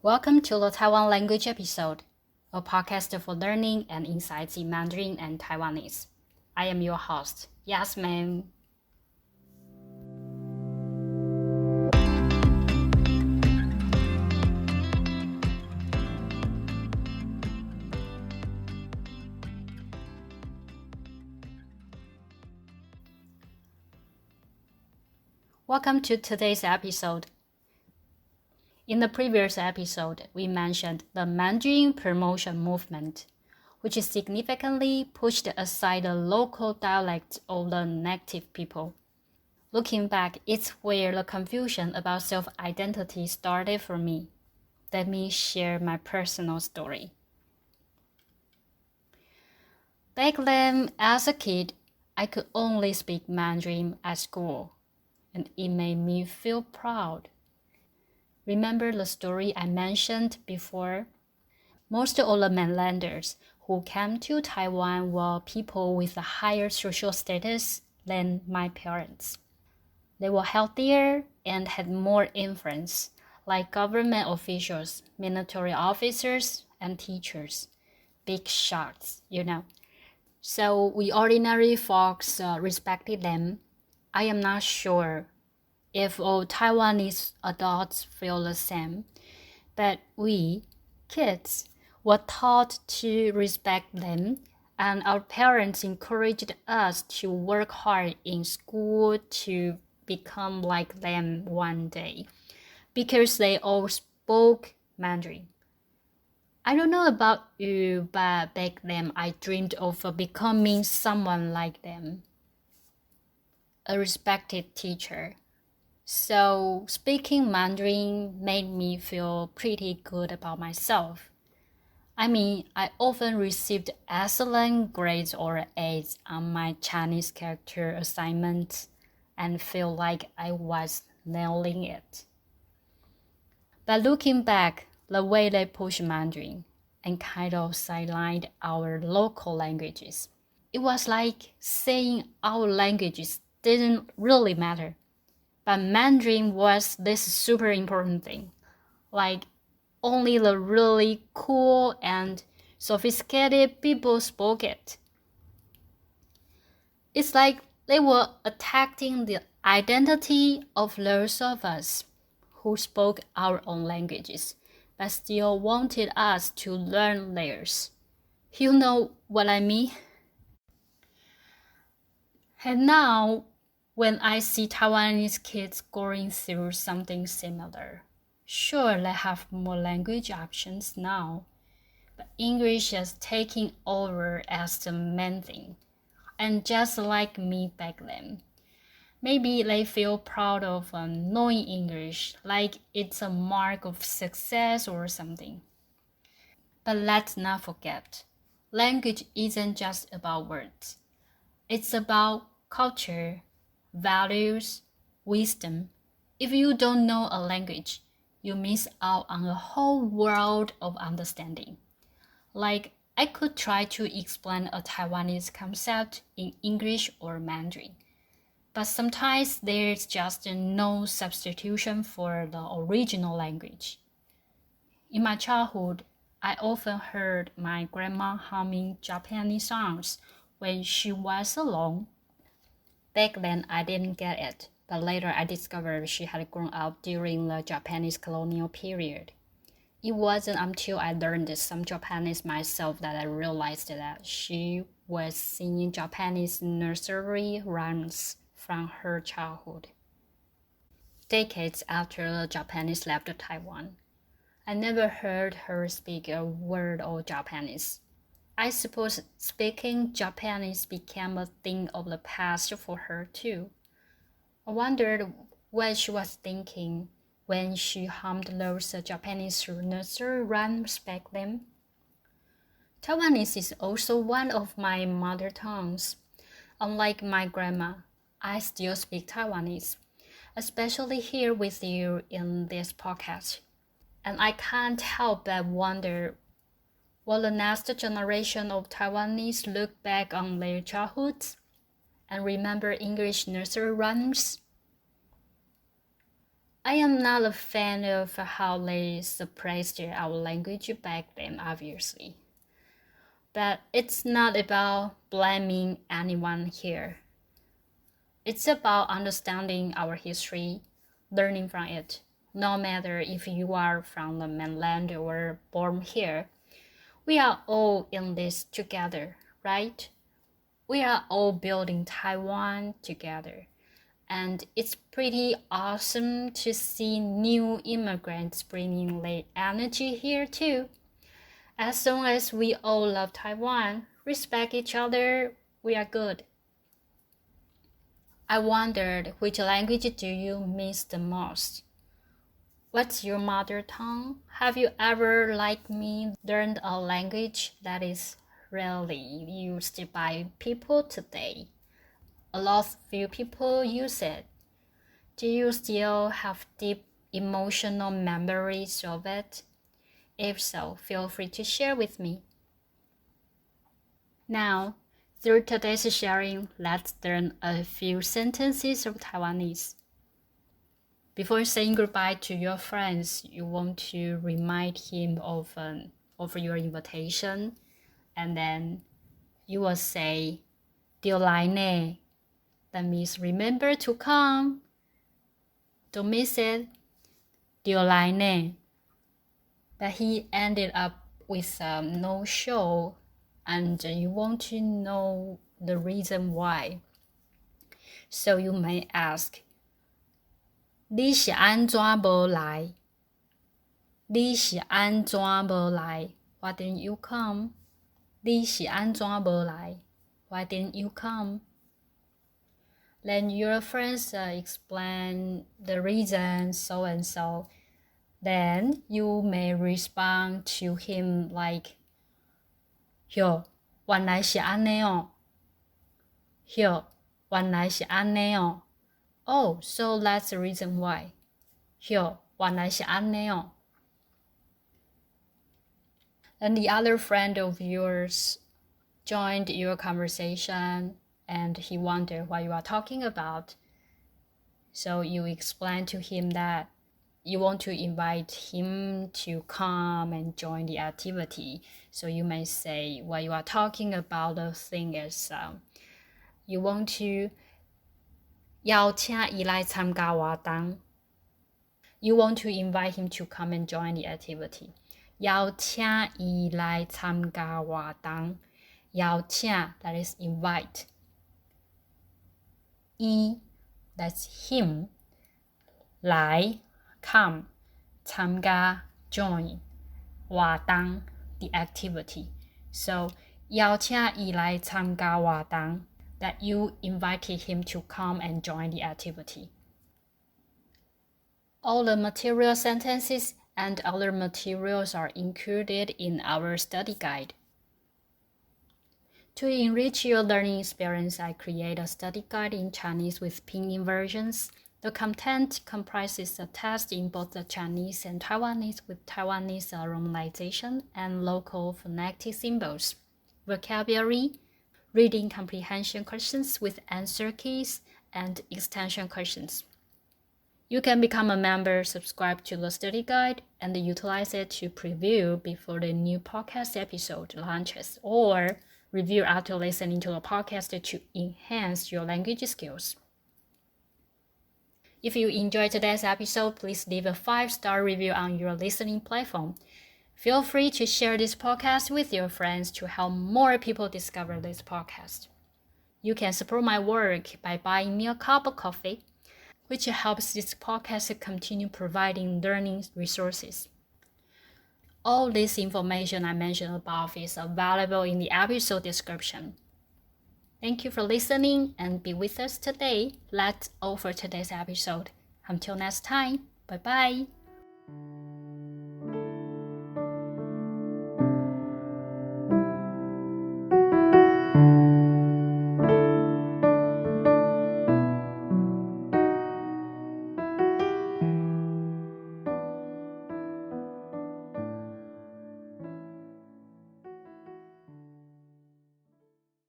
Welcome to the Taiwan language episode, a podcast for learning and insights in Mandarin and Taiwanese. I am your host, Yasmin. Welcome to today's episode. In the previous episode, we mentioned the Mandarin Promotion Movement, which significantly pushed aside the local dialects of the native people. Looking back, it's where the confusion about self-identity started for me. Let me share my personal story. Back then, as a kid, I could only speak Mandarin at school, and it made me feel proud. Remember the story I mentioned before? Most of the mainlanders who came to Taiwan were people with a higher social status than my parents. They were healthier and had more influence, like government officials, military officers, and teachers. Big shots, So we ordinary folks respected them. I am not sure if all Taiwanese adults feel the same, but we, kids, were taught to respect them, and our parents encouraged us to work hard in school to become like them one day, because they all spoke Mandarin. I don't know about you, but back then I dreamed of becoming someone like them, a respected teacher. So speaking Mandarin made me feel pretty good about myself. I often received excellent grades or A's on my Chinese character assignments and feel like I was nailing it. But looking back, the way they push Mandarin and kind of sidelined our local languages, it was like saying our languages didn't really matter. But Mandarin was this super important thing. Like, only the really cool and sophisticated people spoke it. It's like they were attacking the identity of those of us who spoke our own languages, but still wanted us to learn theirs. You know what I mean? And now, when I see Taiwanese kids going through something similar, sure, they have more language options now, but English is taking over as the main thing. And just like me back then, maybe they feel proud of knowing English, like it's a mark of success or something. But let's not forget, language isn't just about words. It's about culture, values, wisdom. If you don't know a language, you miss out on a whole world of understanding. Like, I could try to explain a Taiwanese concept in English or Mandarin, but sometimes there's just no substitution for the original language. In my childhood, I often heard my grandma humming Japanese songs when she was alone. Back then, I didn't get it, but later I discovered she had grown up during the Japanese colonial period. It wasn't until I learned some Japanese myself that I realized that she was singing Japanese nursery rhymes from her childhood. Decades after the Japanese left Taiwan, I never heard her speak a word of Japanese. I suppose speaking Japanese became a thing of the past for her too. I wondered what she was thinking when she hummed those Japanese nursery rhymes back then. Taiwanese is also one of my mother tongues. Unlike my grandma, I still speak Taiwanese, especially here with you in this podcast. And I can't help but wonder, will the next generation of Taiwanese look back on their childhoods and remember English nursery rhymes? I am not a fan of how they suppressed our language back then, obviously. But it's not about blaming anyone here. It's about understanding our history, learning from it. No matter if you are from the mainland or born here, we are all in this together, right? We are all building Taiwan together. And it's pretty awesome to see new immigrants bringing their energy here too. As long as we all love Taiwan, respect each other, we are good. I wondered, which language do you miss the most? What's your mother tongue? Have you ever, like me, learned a language that is rarely used by people today? A lot of few people use it. Do you still have deep emotional memories of it? If so, feel free to share with me. Now, through today's sharing, let's learn a few sentences of Taiwanese. Before saying goodbye to your friends, you want to remind him of your invitation, and then you will say, 丢来呢. That means remember to come. Don't miss it. 丢来呢. But he ended up with no show, and you want to know the reason why. So you may ask, 你是安怎无来? 你是安怎无来? Why didn't you come? 你是安怎无来? Why didn't you come? Then your friends explain the reason so and so. Then you may respond to him like, 哟，原来是安呢哦。哟，原来是安呢哦。Oh, so that's the reason why. 哟，原来是安呢哦。Then the other friend of yours joined your conversation and he wondered what you are talking about. So you explain to him that you want to invite him to come and join the activity. So you may say what you are talking about the thing is you want to 邀请他来参加活動. You want to invite him to come and join the activity. 邀請他來參加活動. 邀請, that is invite. 他, that's him. 來, come. 參加, join. 活動, the activity. So, 邀請他來參加活動, that you invited him to come and join the activity. All the material sentences and other materials are included in our study guide. To enrich your learning experience, I create a study guide in Chinese with pinyin versions. The content comprises a test in both the Chinese and Taiwanese with Taiwanese romanization and local phonetic symbols, vocabulary, reading comprehension questions with answer keys, and extension questions. You can become a member, subscribe to the study guide, and utilize it to preview before the new podcast episode launches, or review after listening to the podcast to enhance your language skills. If you enjoyed today's episode, please leave a 5-star review on your listening platform. Feel free to share this podcast with your friends to help more people discover this podcast. You can support my work by buying me a cup of coffee, which helps this podcast to continue providing learning resources. All this information I mentioned above is available in the episode description. Thank you for listening and be with us today. That's all for today's episode. Until next time, bye-bye.